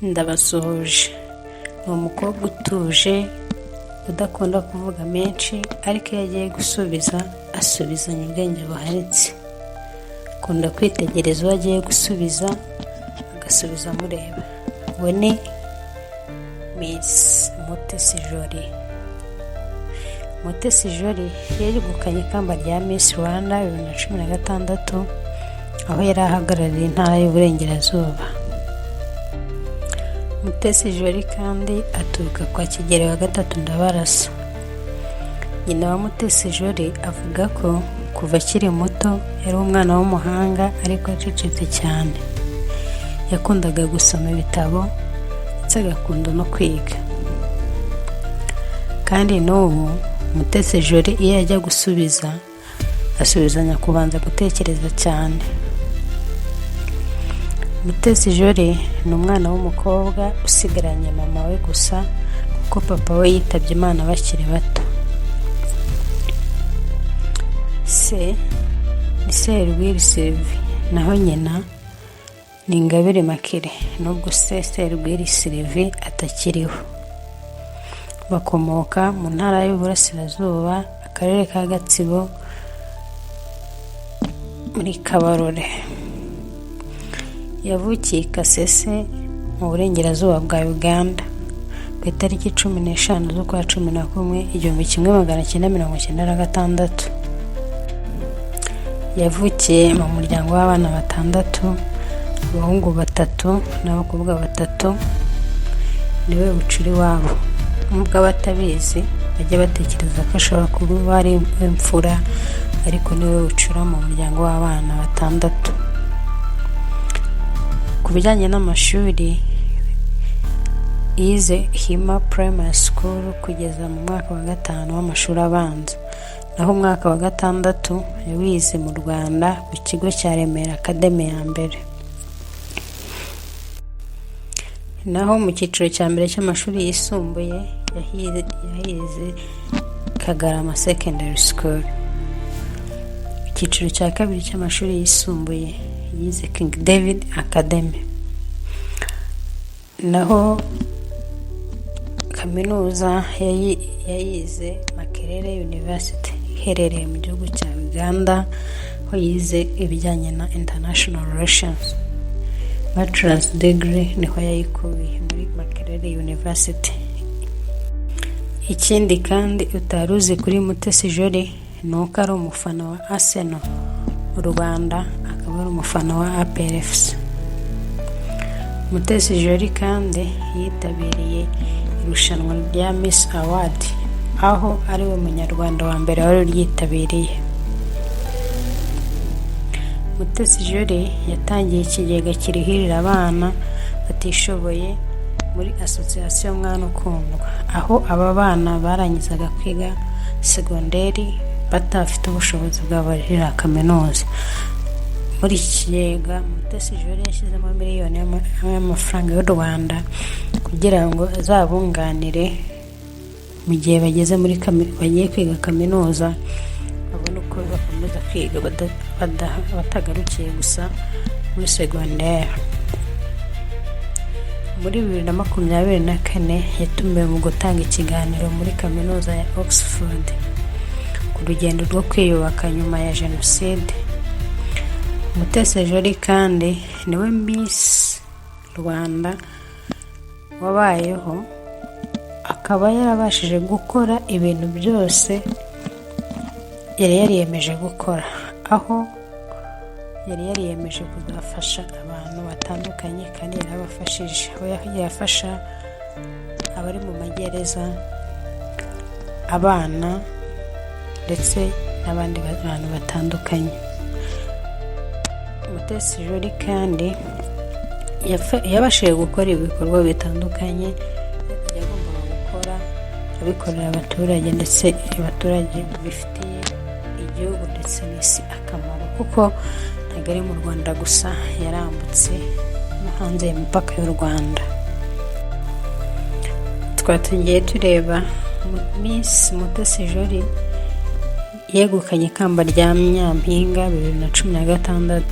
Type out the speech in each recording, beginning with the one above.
Ndabasuhuje. Ni umukobwa utuje udakunda kuvuga menshi, ariko iyo agiye gusubiza asubizanya ubwenge buhanitse. Akunda kwitegereza uwo agiye gusubiza, agasubiza amureba. We ni Miss Mutesi Jolly. Mutesi Jolly yegukanye ikamba rya Miss Rwanda 2016, aho yari ahagarariye intara y'Uburengerazuba. Mutesi Jolly kandi aturuka kwa Kigeli wa gatatu Ndabarasa. Nyina wa Mutesi Jolly avuga ko kuva akiri muto yari umwana w'umuhanga, ariko acecetse cyane. Yakundaga gusoma ibitabo ndetse agakunda no kwiga. Kandi n'ubu Mutesi Jolly iyo ajya gusubiza asubizanya kubanza gutekereza cyane. Mutesi Jolly ni umwana w'umukobwa usigaranye mama we gusa, kuko papa we yitabye Imana bakiri bato. Se ni Serwiri Sylvie, naho nyina ni Ingabire Makire, nubwo Serwiri Sylvie atakiriho. Bakomoka mu ntara y'Uburasirazuba, akarere ka Gatsibo, muri Kabarore. Yavukiye Kasese mu Burengerazuba bwa Uganda ku itariki 15 z'ukwa 11 1996. Yavukiye mu muryango w'abana 6, abahungu 3 n'abakobwa 3. Niwe bucuri wabo. Nubwo abatabizi bajya batekereza ko ashobora kuba ari imfura, ariko niwe bucura mu muryango w'abana 6. Ku bijyanye n'amashuri, yize Hima Primary School kugeza mu mwaka wa 5 w'amashuri abanza, naho umwaka wa 6 yawize mu Rwanda ku kigo cya Remera Academy ya mbere. Naho mu cyiciro cya mbere cy'amashuri yisumbuye yahize Kagarama Secondary School. Icyiciro cya kabiri cy'amashuri yisumbuye yize King David Academy. Naho kaminuza yayize Makerere University iherereye mu gihugu cya Uganda, aho yize ibijyanye na International Relations. Bachelor's degree niho yayikuye muri Makerere University. Ikindi kandi utaruzi kuri Mutesi Jolly ni uko ari umufana wa Arsenal mu Rwanda, akaba ari umufana wa APR FC. Mutesi Jolly kandi yitabiriye irushanwa rya Miss Award, aho ari we munyarwanda wa mbere wari ryitabiriye. Mutesi Jolly yatangiye ikigega kirihirira abana batishoboye muri Association Mwana Ukundwa, aho aba bana barangizaga kwiga segonderi batafite ubushobozi bw'abarira kaminuza. Muri iki kigega Mutesi Jolly yashyizemo miliyoni y'amafaranga y'u Rwanda kugira ngo azabunganire mu gihe bageze muri bagiye kwiga kaminuza, babone uko bakomeza kwiga batagarukiye gusa muri segonderi. Muri 2024 yatumiwe mu gutanga ikiganiro muri kaminuza ya Oxford ku rugendo rwo kwiyubaka nyuma ya Jenoside. Mutesi Jolly kandi niwe Miss Rwanda wabayeho, akaba yarabashije gukora ibintu byose yari yariyemeje gukora, aho yari yariyemeje kuzafasha abantu batandukanye kandi yarabafashije. Aho yafasha abari mu magereza, abana ndetse n'abandi bantu batandukanye. Mutesi Jolly kandi yabashije gukora ibikorwa bitandukanye yagombaga gukora, abikorera abaturage ndetse abaturage bifitiye igihugu ndetse n'isi akamaro, kuko ntabwo ari mu Rwanda gusa, yarambutse no hanze y'imipaka y'u Rwanda. Twatugiye tureba Miss Mutesi Jolly yegukanye ikamba rya Nyampinga 2016,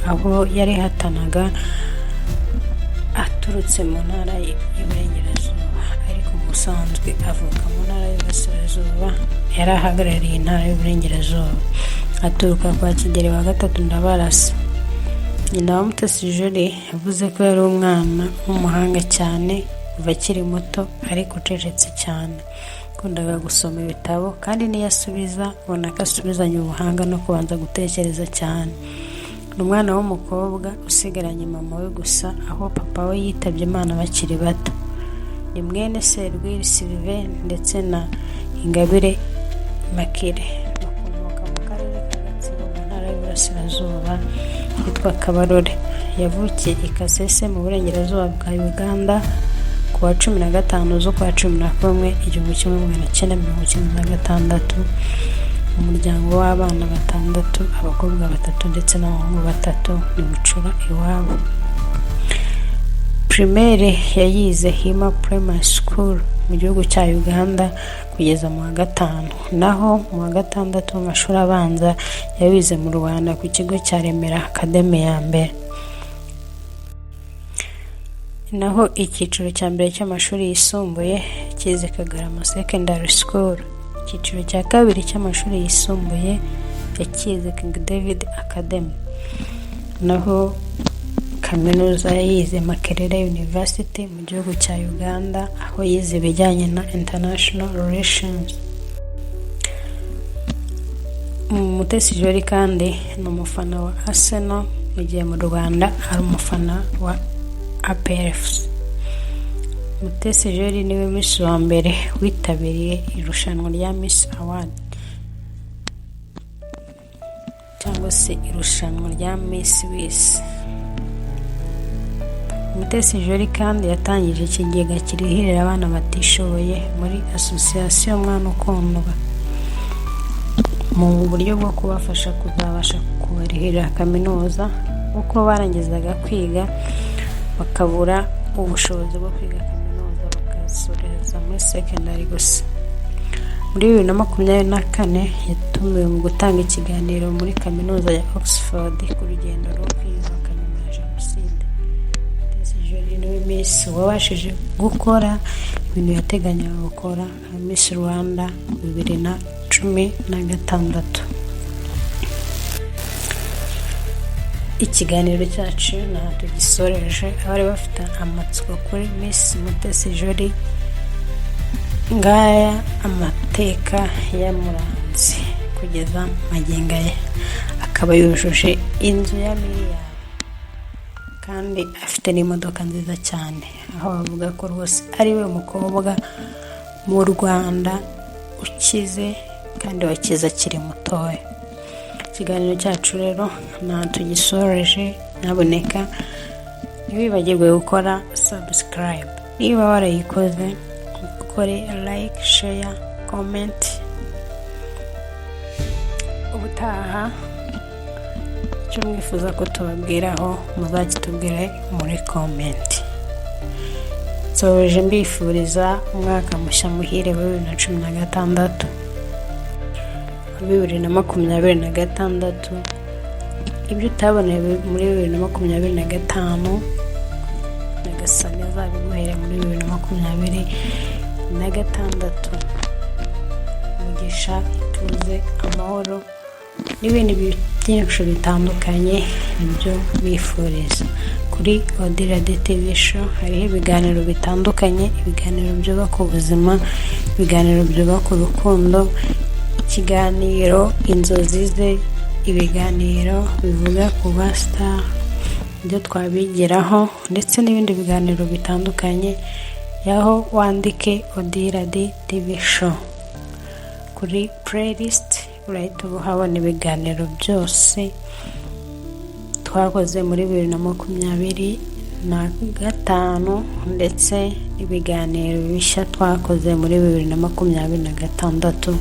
aho yari hatanaga yaturutse mu ntara y'Iburengerazuba, ariko ubusanzwe avuka mu ntara y'Iburasirazuba, yari ahagarariye intara y'Iburengerazuba, aturuka kwa Kigeli wa gatatu Ndabarasa. Nyina wa Mutesi Jolly yavuze ko yari umwana w'umuhanga cyane kuva akiri muto, ariko ucecetse cyane, yakundaga gusoma ibitabo, kandi niyo asubiza ubona ko asubizanye ubuhanga no kubanza gutekereza cyane. Ni umwana w'umukobwa usigaranye mama we gusa, aho papa we yitabye Imana bakiri bato. Ni mwene Serwiri Sylvain ndetse na Ingabire Makire. Bakomoka mu karere ka Gatsibo mu ntara y'Iburasirazuba yitwa Kabarore. Yavukiye i Kasese mu burengerazuba bwa Uganda ku wa 15 z'ukwa 11 1996, umuryango w'abana 6, abakobwa 3 ndetse n'abahungu 3 ni bucura iwabo. Primaire yayize Hima Primary School mu gihugu cya Uganda kugeza mu wa 5, naho mu wa 6 mu mashuri abanza yabize mu Rwanda ku kigo cya Remera Academy ya mbere. Naho icyiciro cya mbere cy'amashuri yisumbuye kize Kagarama Secondary School. Icyiciro cya kabiri cy'amashuri yisumbuye yakize King David Academy. Naho kaminuza yize Makerere University mu gihugu cya Uganda, aho yize ibijyanye na International Relations. Mutesi Jolly kandi ni umufana wa Arsenal, mu gihe mu Rwanda ari umufana wa APR. Mutesi Jolly niwe Miss wa mbere witabiriye irushanwa rya Miss Award cyangwa se irushanwa rya Miss Wisi. Mutesi Jolly kandi yatangije ikigega kirihirira abana batishoboye muri Association Mwana Ukundwa, mu buryo bwo kubafasha kuzabasha kubarihirira kaminuza uko barangizaga kwiga bakabura ubushobozi bwo kwiga kaminuza, bakasoreza muri secondary gusa. Muri 2024 yatumiwe mu gutanga ikiganiro muri kaminuza ya Oxford ku rugendo rwo kwiyubaka nyuma ya Jenoside. Mutesi Jolly niwe Miss wabashije gukora ibintu yateganyaga gukora nka Miss Rwanda 2016. Ikiganiro cyacu nta tugisoreje. Abari bafite amatsiko kuri Miss Mutesi Jolly, ngaya amateka yamuranze kugeza magingo ye, akaba yujuje inzu ya miliyari kandi afite n'imodoka nziza cyane, aho bavuga ko rwose ari we mukobwa mu Rwanda ukize kandi wakize akiri mutoya. Ikiganiro cyacu rero nta tugisoreje. Naboneka ntiwibagirwe gukora subscribe, niba warayikoze ukore like, share, comment. Ubutaha icyo mwifuza ko tubabwiraho muzakitubwire muri comment. Nsoje mbifuriza umwaka mushya muhire wa 2016, 2026. Ibyo utaboneye muri 2025 Nyagasani azabiguhere muri 2026. Umugisha, ituze, amahoro n'ibindi byinshi bitandukanye nibyo bifuriza. Kuri Odirade TV Show hariho ibiganiro bitandukanye, ibiganiro byubaka ubuzima, ibiganiro byubaka urukundo, ikiganiro inzozi ze, ibiganiro bivuga ku bastar, ibyo twabigiraho, ndetse n'ibindi biganiro bitandukanye. Yaho wandike Odirade TV Show kuri playlist, urahita uhabona ibiganiro byose twakoze muri 2025 ndetse ibiganiro bishya twakoze muri 2026.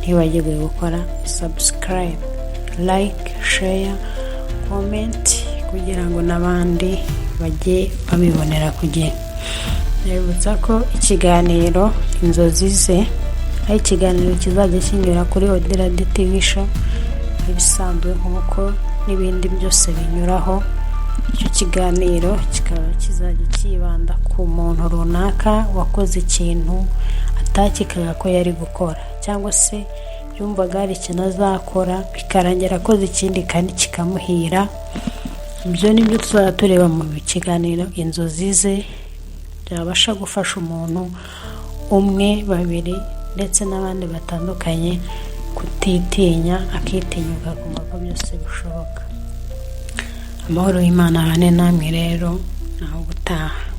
Ntibagirwe gukora subscribe, like, share, comment kugira ngo n'abandi bajye babibonera ku gihe. Nibutsa ko ikiganiro inzozi ze ari ikiganiro kizajya kinyura kuri Odirade TV Show ibisanzwe nk'uko n'ibindi byose binyuraho. Icyo kiganiro kikaba kizajya kibanda ku muntu runaka wakoze ikintu atakekaga ko yari gukora, cyangwa se yumvaga hari ikintu azakora bikarangira akoze ikindi kandi kikamuhira. Ibyo nibyo tuzajya tureba mu kiganiro inzozi ze, byabasha gufasha umuntu umwe, babiri ndetse n'abandi batandukanye kutitinya, akitinyuka kumva ko byose bishoboka. Amahoro y'Imana abane namwe rero, naho gutaha.